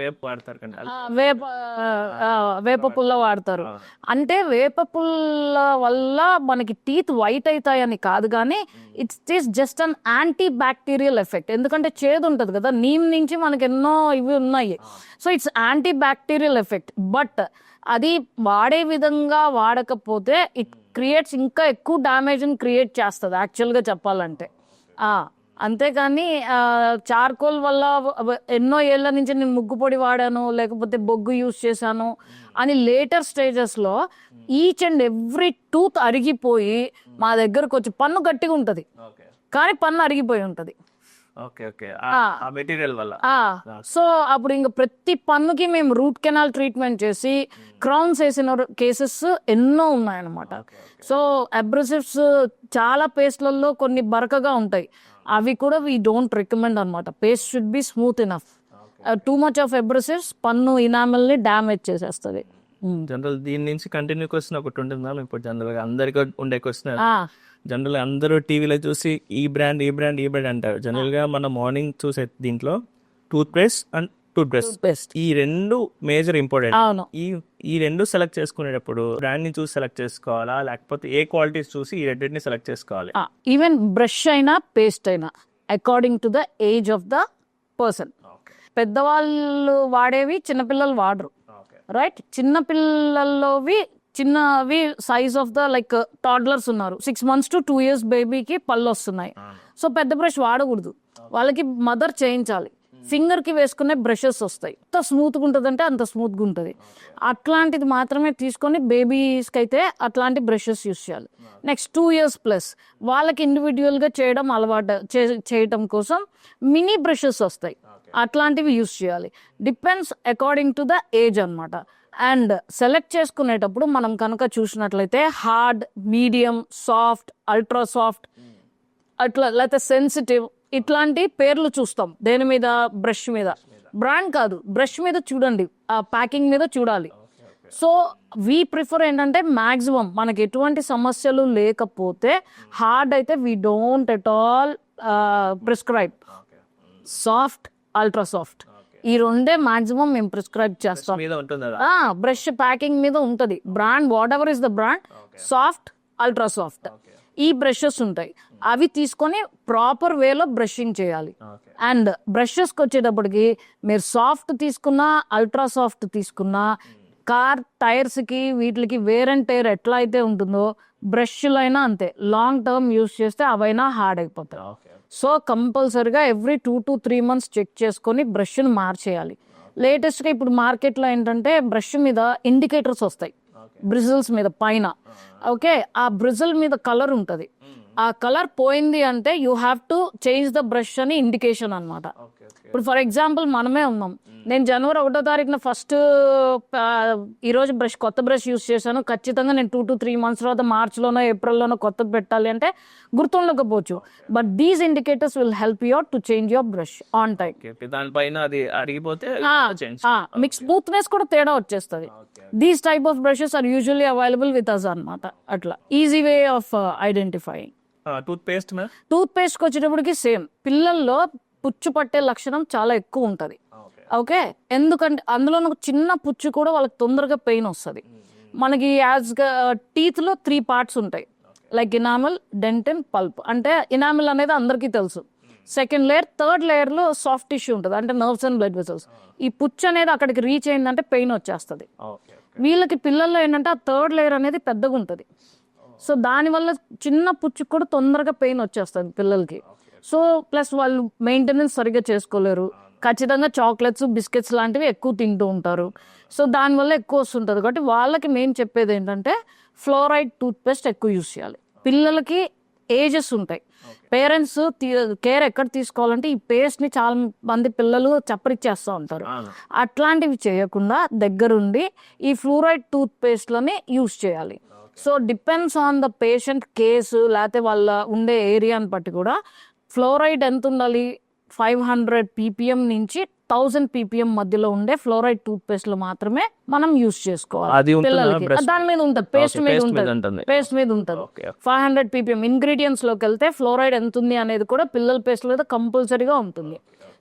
వేప పుల్ల వాడతారు. అంటే వేప పుల్ల వల్ల మనకి టీత్ వైట్ అవుతాయని కాదు కానీ it's just an anti bacterial effect. ఎందుకంటే చేదు ఉంటుంది కదా, నీమ్ నుంచి మనకి ఎన్నో ఇవి ఉన్నాయి. So it's anti bacterial effect. But అది వాడే విధంగా వాడకపోతే ఇట్ క్రియేట్స్ ఇంకా ఎక్కువ డ్యామేజ్ని క్రియేట్ చేస్తుంది యాక్చువల్గా చెప్పాలంటే. అంతేకాని చార్కోల్ వల్ల ఎన్నో ఏళ్ల నుంచి నేను ముగ్గు పొడి వాడాను లేకపోతే బొగ్గు యూస్ చేశాను అని లేటర్ స్టేజెస్లో ఈచ్ అండ్ ఎవ్రీ టూత్ అరిగిపోయి మా దగ్గరకు వచ్చి పన్ను గట్టిగా ఉంటుంది కానీ పన్ను అరిగిపోయి ఉంటుంది. ఓకే ఓకే ఆ మెటీరియల్ వల్ల. సో అప్పుడు ఇంకా ప్రతి పన్నుకి మేము రూట్ కెనాల్ ట్రీట్మెంట్ చేసి క్రౌన్స్ వేసిన కేసెస్ ఎన్నో ఉన్నాయన్నమాట. సో అబ్రెసివ్స్ చాలా పేస్ట్లలో కొన్ని బరకగా ఉంటాయి, అవి కూడా వీ డోంట్ రికమెండ్ అనమాట. Paste should be smooth enough. Too much of abrasives పన్ను ఇనామెల్ ని డ్యామేజ్ చేసేస్తుంది. జనరల్ దీని నుంచి కంటిన్యూ క్వశ్చన్ ఒకటి ఉంటుంది మ్యామ్. ఇప్పుడు జనరల్ గా అందరికీ ఉండే క్వశ్చన్, జనరల్ అందరూ టీవీలో చూసి ఈ బ్రాండ్ అంటారు. జనరల్ గా మనం మార్నింగ్ చూసే దీంట్లో tooth paste and tooth brush ఈ రెండు మేజర్ ఇంపార్టెంట్. ఈ రెండు సెలెక్ట్ చేసుకునేటప్పుడు బ్రాండ్ ని చూసి సెలెక్ట్ చేసుకోవాలా లేకపోతే ఏ క్వాలిటీస్ చూసి ఈ రెండింటిని సెలెక్ట్ చేసుకోవాలి? ఈవెన్ బ్రష్ అయినా పేస్ట్ అయినా according to the age of the person. పెద్దవాళ్ళు వాడేవి చిన్నపిల్లలు వాడరు, రైట్? చిన్నపిల్లల్లోవి చిన్నవి size of the like toddlers ఉన్నారు, 6 months to 2 years బేబీకి పళ్ళు వస్తున్నాయి. సో పెద్ద బ్రష్ వాడకూడదు, వాళ్ళకి మదర్ చేయించాలి. ఫింగర్ కి వేసుకునే బ్రషెస్ వస్తాయి, ఎంత స్మూత్గా ఉంటుంది అంటే అంత స్మూత్గా ఉంటుంది. అట్లాంటిది మాత్రమే తీసుకొని బేబీస్కి అయితే అట్లాంటి బ్రషెస్ యూస్ చేయాలి. నెక్స్ట్ 2 years ప్లస్ వాళ్ళకి ఇండివిజువల్గా చేయడం అలవాటు చేయటం కోసం మినీ బ్రషెస్ వస్తాయి, అట్లాంటివి యూస్ చేయాలి. Depends according to the age అన్నమాట. అండ్ సెలెక్ట్ చేసుకునేటప్పుడు మనం కనుక చూసినట్లయితే hard, medium, soft, ultra soft అట్లా లేకపోతే సెన్సిటివ్ ఇట్లాంటి పేర్లు చూస్తాం. దేని మీద? బ్రష్ మీద. బ్రాండ్ కాదు, బ్రష్ మీద చూడండి, ఆ ప్యాకింగ్ మీద చూడాలి. సో వీ ప్రిఫర్ ఏంటంటే మ్యాక్సిమం మనకి ఎటువంటి సమస్యలు లేకపోతే హార్డ్ అయితే we don't at all prescribe. Soft, ultra soft ఈ రెండే మాక్సిమం మేము ప్రిస్క్రైబ్ చేస్తాం. బ్రష్ ప్యాకింగ్ మీద ఉంటది brand, what ever is the brand, soft, ultra soft ఈ బ్రషెస్ ఉంటాయి. అవి తీసుకొని ప్రాపర్ వేలో బ్రషింగ్ చేయాలి. అండ్ బ్రషెస్కి వచ్చేటప్పటికి మీరు సాఫ్ట్ తీసుకున్నా అల్ట్రా సాఫ్ట్ తీసుకున్నా కార్ టైర్స్ కి వీటికి వేర్ అండ్ టైర్ ఎట్లా అయితే ఉంటుందో బ్రష్లు అయినా అంతే. లాంగ్ టర్మ్ యూస్ చేస్తే అవైనా హార్డ్ అయిపోతాయి. సో కంపల్సరిగా ఎవ్రీ 2 to 3 months చెక్ చేసుకొని బ్రష్ని మార్చేయాలి. లేటెస్ట్గా ఇప్పుడు మార్కెట్లో ఏంటంటే బ్రష్ మీద ఇండికేటర్స్ వస్తాయి, బ్రిజిల్స్ మీద పైన. ఓకే, ఆ బ్రిజిల్ మీద కలర్ ఉంటుంది, ఆ కలర్ పోయింది అంటే you have to change the brush అని ఇండికేషన్ అనమాట. ఇప్పుడు ఫర్ ఎగ్జాంపుల్ మనమే ఉన్నాం, నేను January 1వ తారీఖున ఫస్ట్ ఈరోజు కొత్త బ్రష్ యూస్ చేశాను, ఖచ్చితంగా నేను 2 to 3 months తర్వాత మార్చ్లోనో ఏప్రిల్లోనో కొత్తది పెట్టాలి అంటే గుర్తుండకపోవచ్చు. But these indicators will help you to change your brush on time. దానిపైన అది అరిగిపోతే మీకు స్మూత్నెస్ కూడా తేడా వచ్చేస్తుంది. These type of brushes are usually available with us అనమాట. అట్లా easy way of identifying. Tooth పేస్ట్కి వచ్చేటప్పటికి సేమ్. పిల్లల్లో పుచ్చు పట్టే లక్షణం చాలా ఎక్కువ ఉంటుంది. ఓకే, ఎందుకంటే అందులో చిన్న పుచ్చు కూడా వాళ్ళకి తొందరగా పెయిన్ వస్తుంది. మనకి టీత్ లో 3 parts ఉంటాయి, లైక్ ఇనామిల్, డెంటిన్, పల్ప్. అంటే ఇనామిల్ అనేది అందరికీ తెలుసు, సెకండ్ లేయర్, థర్డ్ లేయర్ లో సాఫ్ట్ టిష్యూ ఉంటుంది, అంటే నర్వ్స్ అండ్ బ్లడ్ వెసల్స్. ఈ పుచ్చు అనేది అక్కడికి రీచ్ అయిందంటే పెయిన్ వచ్చేస్తుంది. వీళ్ళకి పిల్లల్లో ఏంటంటే ఆ థర్డ్ లేయర్ అనేది పెద్దగా ఉంటుంది. సో దానివల్ల చిన్న పుచ్చుకు కూడా తొందరగా పెయిన్ వచ్చేస్తుంది పిల్లలకి. సో ప్లస్ వాళ్ళు మెయింటెనెన్స్ సరిగ్గా చేసుకోలేరు, ఖచ్చితంగా చాక్లెట్స్, బిస్కెట్స్ లాంటివి ఎక్కువ తింటూ ఉంటారు. సో దానివల్ల ఎక్కువ వస్తుంటుంది. కాబట్టి వాళ్ళకి మేము చెప్పేది ఏంటంటే ఫ్లోరైడ్ టూత్ పేస్ట్ ఎక్కువ యూస్ చేయాలి. పిల్లలకి ఏజెస్ ఉంటాయి, పేరెంట్స్ కేర్ ఎక్కడ తీసుకోవాలంటే ఈ పేస్ట్ని చాలా మంది పిల్లలు చప్పరిచ్చేస్తూ ఉంటారు. అట్లాంటివి చేయకుండా దగ్గరుండి ఈ ఫ్లోరైడ్ టూత్ పేస్ట్లని యూస్ చేయాలి. So depends on the patient case లేకపోతే వాళ్ళ ఉండే ఏరియాని బట్టి కూడా ఫ్లోరైడ్ ఎంత ఉండాలి, 500 ppm నుంచి 1000 ppm మధ్యలో ఉండే ఫ్లోరైడ్ టూత్ పేస్ట్లు మాత్రమే మనం యూస్ చేసుకోవాలి పిల్లలకి. దాని మీద ఉంటుంది, పేస్ట్ మీద ఉంటుంది, 500 ppm. ఇంగ్రీడియంట్స్ లోకి వెళ్తే ఫ్లోరైడ్ ఎంత ఉంది అనేది కూడా పిల్లల పేస్ట్ మీద కంపల్సరీగా ఉంటుంది.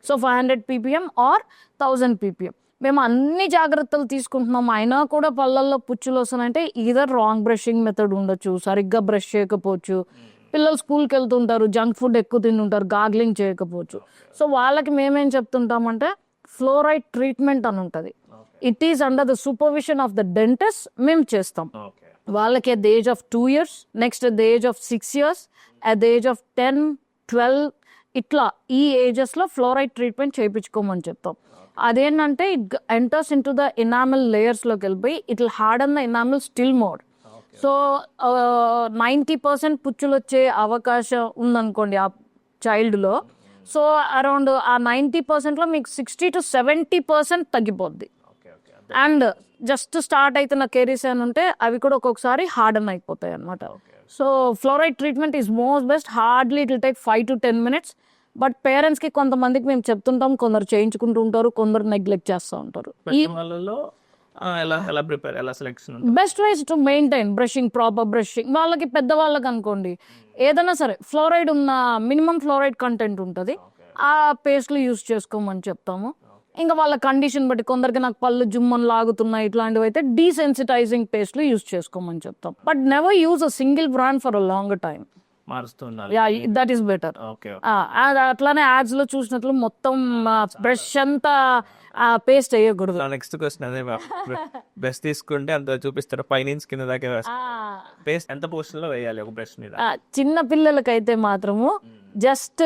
So 500 ppm or 1000 ppm. మేము అన్ని జాగ్రత్తలు తీసుకుంటున్నాం, అయినా కూడా పళ్ళల్లో పుచ్చులు వస్తున్నాయంటే ఈధర్ రాంగ్ బ్రషింగ్ మెథడ్ ఉండొచ్చు, సరిగ్గా బ్రష్ చేయకపోవచ్చు, పిల్లలు స్కూల్కి వెళ్తుంటారు, జంక్ ఫుడ్ ఎక్కువ తింటుంటారు, గాగ్లింగ్ చేయకపోవచ్చు. సో వాళ్ళకి మేమేం చెప్తుంటామంటే ఫ్లోరైడ్ ట్రీట్మెంట్ అని ఉంటుంది. It is under the supervision of the dentist మేము చేస్తాం. వాళ్ళకి at the age of 2 years, next at the age of 6 years, at the age of 10, 12 ఇట్లా ఈ ఏజెస్లో ఫ్లోరైడ్ ట్రీట్మెంట్ చేయించుకోమని చెప్తాం. అదేంటంటే it enters into the enamel లేయర్స్లోకి వెళ్ళిపోయి it will harden the enamel still more. So 90% పుచ్చులు వచ్చే అవకాశం ఉందనుకోండి ఆ చైల్డ్లో. సో అరౌండ్ ఆ 90%లో మీకు 60 to 70% తగ్గిపోద్ది. అండ్ జస్ట్ స్టార్ట్ అవుతున్న కేరీస్ అని ఉంటే అవి కూడా ఒక్కొక్కసారి హార్డన్ అయిపోతాయి అనమాట. So fluoride treatment is most best. Hardly it will take 5 to 10 minutes. But పేరెంట్స్కి కొంతమందికి మేము చెప్తుంటాం, కొందరు చేయించుకుంటూ ఉంటారు, కొందరు నెగ్లెక్ట్ చేస్తూ ఉంటారు. ఈ వాళ్ళలో ఎలా ప్రిపేర్, ఎలా selection? Best ways to maintain brushing, proper brushing. వాళ్ళకి పెద్దవాళ్ళకి అనుకోండి ఏదైనా సరే ఫ్లోరైడ్ ఉన్న మినిమం ఫ్లోరైడ్ కంటెంట్ ఉంటుంది, ఆ పేస్ట్లు యూస్ చేసుకోమని చెప్తాము. ఇంకా వాళ్ళ కండిషన్ బట్టి కొందరికి నాకు పళ్ళు జుమ్మని లాగుతున్నాయి ఇట్లాంటివి అయితే డీసెన్సిటైజింగ్ పేస్ట్లు యూస్ చేసుకోమని చెప్తాం. But never use a single brand for a long time. మారుస్తున్నారు. Yeah, that is better. అట్లానే యాడ్స్ లో చూసినట్లు మొత్తం బ్రష్ అంతా పేస్ట్ వేయకూడదు. నెక్స్ట్ క్వశ్చన్ అదే, బ్రష్ తీసుకుంటే అంత చూపిస్తారు, పైనుంచి కింద దాకా పేస్ట్ ఎంత పోర్షన్ లో వేయాలి ఒక బ్రష్ మీద? చిన్న పిల్లలకైతే మాత్రము జస్ట్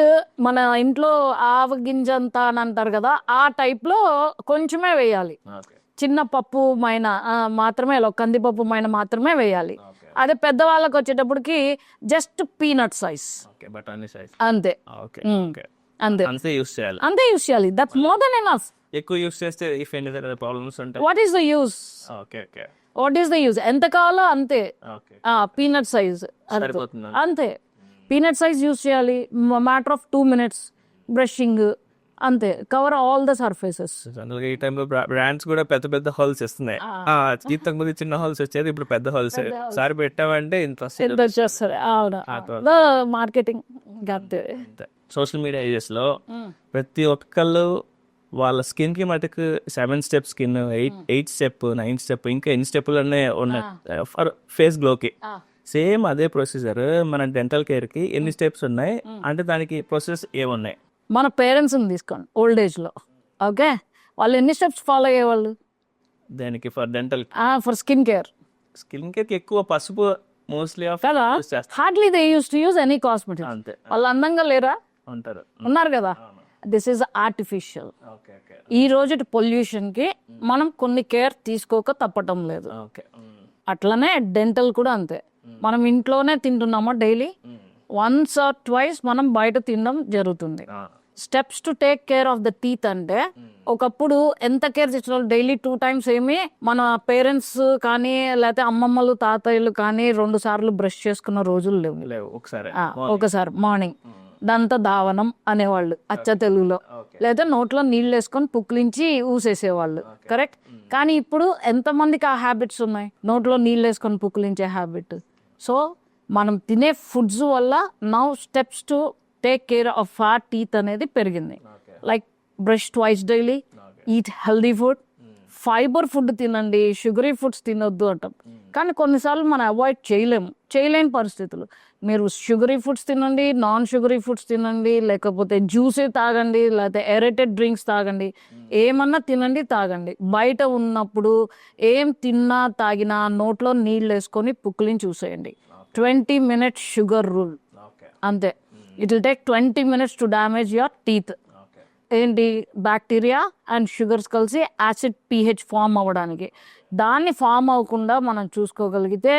మన ఇంట్లో ఆవ గింజంత అని అంటారు కదా, ఆ టైప్ లో కొంచెమే వేయాలి. చిన్న పప్పు మైన మాత్రమే, కందిపప్పు మైన మాత్రమే వేయాలి. అదే పెద్దవాళ్ళకి వచ్చేటప్పటికి జస్ట్ పీనట్ సైజ్, అంతే అంతే యూస్ చేయాలి, అంతే యూస్ చేయాలి. That's more than enough. ఎక్కువ యూస్ చేస్తే ఇఫ్ ఎనీ ప్రాబ్లమ్స్ ఉంటాయి. What is the use? What is the use? ఎంత కావాలో అంతే. పీనట్ సైజ్ అంతే, పీనట్ సైజ్ యూస్ చేయాలి. మ్యాటర్ ఆఫ్ 2 minutes బ్రషింగ్, అంతే. Cover all the surfaces. జనరల్గా ఈ టైంలో బ్రాండ్స్ కూడా పెద్ద పెద్ద హోల్స్ ఇస్తున్నాయి. ఇంతకు ముందు చిన్న హోల్స్ వచ్చేది, ఇప్పుడు పెద్ద హోల్స్. సారి పెట్టామంటే ఇంట్రెస్ట్ చేస్తారు. మార్కెటింగ్. సోషల్ మీడియా ఏజెస్ లో ప్రతి ఒక్కళ్ళు వాళ్ళ స్కిన్ కి మటుకు 7 step స్కిన్, 8 step, 9 step, ఇంకా ఎన్ని స్టెప్పులు ఉన్నాయి ఫర్ ఫేస్ గ్లోకి. సేమ్ అదే ప్రొసీజర్ మన డెంటల్ కేర్ కి ఎన్ని స్టెప్స్ ఉన్నాయి అంటే దానికి ప్రొసెస్ ఏమున్నాయి? మన పేరెంట్స్ తీసుకోండి ఓల్డ్ ఏజ్ లో, ఓకే, వాళ్ళు ఎన్ని స్టెప్స్ ఫాలో అయ్యేవాళ్ళు దానికి? For dental, for skin care. Skin care కి ఎక్కువ పసుపు మోస్ట్లీ కదా, hardly they use to use any cosmetics. అంతే. వాళ్ళు అందంగా లేరా? ఉంటారు, ఉన్నారు కదా. This is artificial. ఈ రోజు పొల్యూషన్ కి మనం కొన్ని కేర్ తీసుకోక తప్పటం లేదు. అట్లనే డెంటల్ కూడా అంతే. మనం ఇంట్లోనే తింటున్నామా డైలీ, once or twice మనం బయట తినడం జరుగుతుంది. Steps to take care of the teeth అంటే ఒకప్పుడు ఎంత కేర్ తీసుకున్నారు, డైలీ 2 times ఏమి మన పేరెంట్స్ కానీ లేకపోతే అమ్మమ్మలు తాతయ్యలు కానీ 2 సార్లు బ్రష్ చేసుకున్న రోజులు లేవు. ఒకసారి మార్నింగ్ దంత దావనం అనేవాళ్ళు అచ్చ తెలుగులో, లేదా నోట్లో నీళ్ళు వేసుకొని పుక్లించి ఊసేసేవాళ్ళు, కరెక్ట్. కానీ ఇప్పుడు ఎంతమందికి ఆ హ్యాబిట్స్ ఉన్నాయి, నోట్లో నీళ్ళు వేసుకొని పుక్లించే హ్యాబిట్? సో మనం తినే ఫుడ్స్ వల్ల now steps to take care of our teeth అనేది పెరిగింది. Like brush twice daily, eat healthy food, fibre food తినండి, షుగరీ ఫుడ్స్ తినొద్దు అంటాం. కానీ కొన్నిసార్లు మనం అవాయిడ్ చేయలేని పరిస్థితులు. మీరు షుగరీ ఫుడ్స్ తినండి, నాన్ షుగరీ ఫుడ్స్ తినండి, లేకపోతే జ్యూసే తాగండి, లేకపోతే ఎరేటెడ్ డ్రింక్స్ తాగండి, ఏమన్నా తినండి తాగండి. బయట ఉన్నప్పుడు ఏం తిన్నా తాగినా నోట్లో నీళ్ళు వేసుకొని పుక్లిని చూసేయండి. 20 minutes షుగర్ రూల్, అంతే. It will take 20 minutes to damage your teeth. ఏంటి, బ్యాక్టీరియా అండ్ షుగర్స్ కలిసి యాసిడ్ pH ఫామ్ అవ్వడానికి. దాన్ని ఫామ్ అవ్వకుండా మనం చూసుకోగలిగితే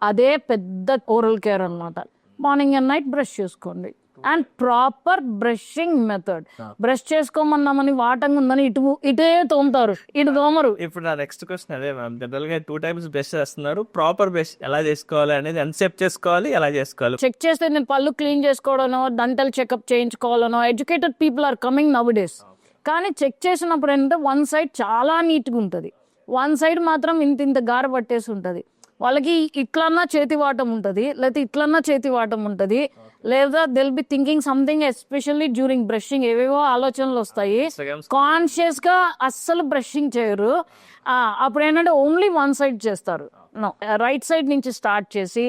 అదే పెద్ద ఓరల్ కేర్ అన్నమాట. మార్నింగ్ అండ్ నైట్ బ్రష్ చేసుకోండి. And proper brushing method. Brush చేసుకోమన్నామని వాటంగా ఉందని ఇటే తోముతారు, ఇటు తోమరు. ఇప్పుడు నా నెక్స్ట్ క్వశ్చన్ అదే మ్యామ్. జనరల్ గా 2 times బ్రష్ చేస్తున్నారు, ప్రాపర్ బ్రష్ ఎలా చేసుకోవాలి అనేది ఎంతసేపు చేసుకోవాలి, ఎలా చేసుకోవాలి? చెక్ చేస్తే నేను పళ్ళు క్లీన్ చేసుకోవడానో, డంటల్ చెకప్ చేయించుకోవాలనో educated people are coming now days. కానీ చెక్ చేసినప్పుడు ఏంటంటే వన్ సైడ్ చాలా నీట్గా ఉంటుంది, వన్ సైడ్ మాత్రం ఇంత గార పట్టేసి ఉంటుంది. వాళ్ళకి ఇట్లన్నా చేతి వాటం ఉంటుంది, లేకపోతే ఇట్లన్నా చేతి వాటం ఉంటుంది, లేదా they'll be thinking something, especially during brushing ఏవేవో ఆలోచనలు వస్తాయి. కాన్షియస్ గా అస్సలు బ్రషింగ్ చేయరు. అప్పుడు ఏంటంటే ఓన్లీ వన్ సైడ్ చేస్తారు. రైట్ సైడ్ నుంచి స్టార్ట్ చేసి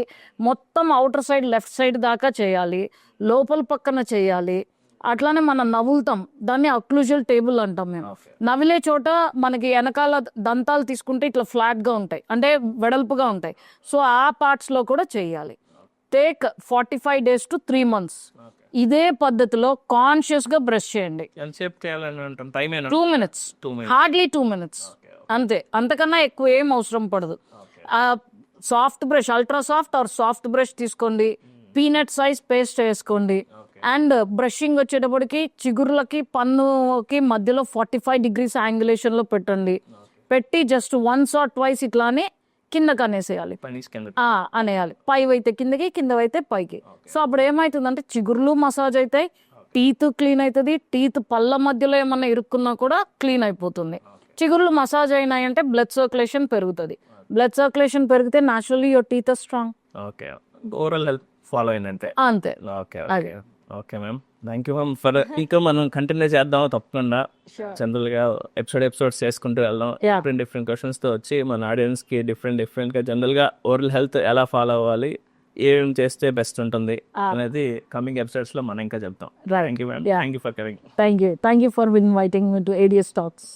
మొత్తం అవుటర్ సైడ్ లెఫ్ట్ సైడ్ దాకా చేయాలి, లోపల పక్కన చేయాలి. అట్లానే మనం నవ్వులుతాం, దాన్ని అక్లూజల్ టేబుల్ అంటాం మేము. నవిలే చోట మనకి వెనకాల దంతాలు తీసుకుంటే ఇట్లా ఫ్లాట్ గా ఉంటాయి, అంటే వెడల్పుగా ఉంటాయి. సో ఆ పార్ట్స్ లో కూడా చేయాలి. Take 45 days to 3 months. ఇదే పద్ధతిలో కాన్షియస్ గా బ్రష్ చేయండి. ఎంతసేపు చేయాలని ఉంటాం? Time 2 minutes, 2 minutes. Hardly 2 minutes, అంతే. అంతకన్నా ఎక్కువ ఏం అవసరం పడదు. Soft brush, ultra soft or soft brush తీసుకోండి, పీనట్ సైజ్ పేస్ట్ వేసుకోండి. అండ్ బ్రషింగ్ వచ్చేటప్పటికి చిగుర్లకి పన్నుకి మధ్యలో 45 degrees యాంగులేషన్ లో పెట్టండి. పెట్టి జస్ట్ వన్స్ ఆర్ ట్వైస్ ఇట్లానే కిందకి అనేసేయాలి. పనీస్ కింద అనేయాలి. పై అయితే కిందకి, కింద అయితే పైకి. సో అప్పుడు ఏమవుతుందంటే చిగుర్లు మసాజ్ అవుతాయి, టీత్ క్లీన్ అవుతుంది, టీత్ పళ్ళ మధ్యలో ఏమన్నా ఇరుక్కున్నా కూడా క్లీన్ అయిపోతుంది. చిగుర్లు మసాజ్ అయినాయంటే బ్లడ్ సర్క్యులేషన్ పెరుగుతుంది. బ్లడ్ సర్క్యులేషన్ పెరిగితే naturally your teeth are strong. Okay, overall health follow అయిందంటే అంతే. Okay okay okay ma'am, thank you ma'am for. ఇంకా మనం కంటిన్యూ చేద్దాం తప్పకుండా. జనరల్గా ఎపిసోడ్స్ చేసుకుంటూ వెళ్దాం. డిఫరెంట్ క్వశ్చన్స్ తో వచ్చి మన ఆడియన్స్ కి డిఫరెంట్ గా జనరల్గా ఓరల్ హెల్త్ ఎలా ఫాలో అవ్వాలి, ఏం చేస్తే బెస్ట్ ఉంటుంది అనేది కమింగ్ ఎపిసోడ్స్ లో మనం ఇంకా చెప్తాం. Thank you ma'am, thank you for coming. Thank you for inviting me to ADS Talks.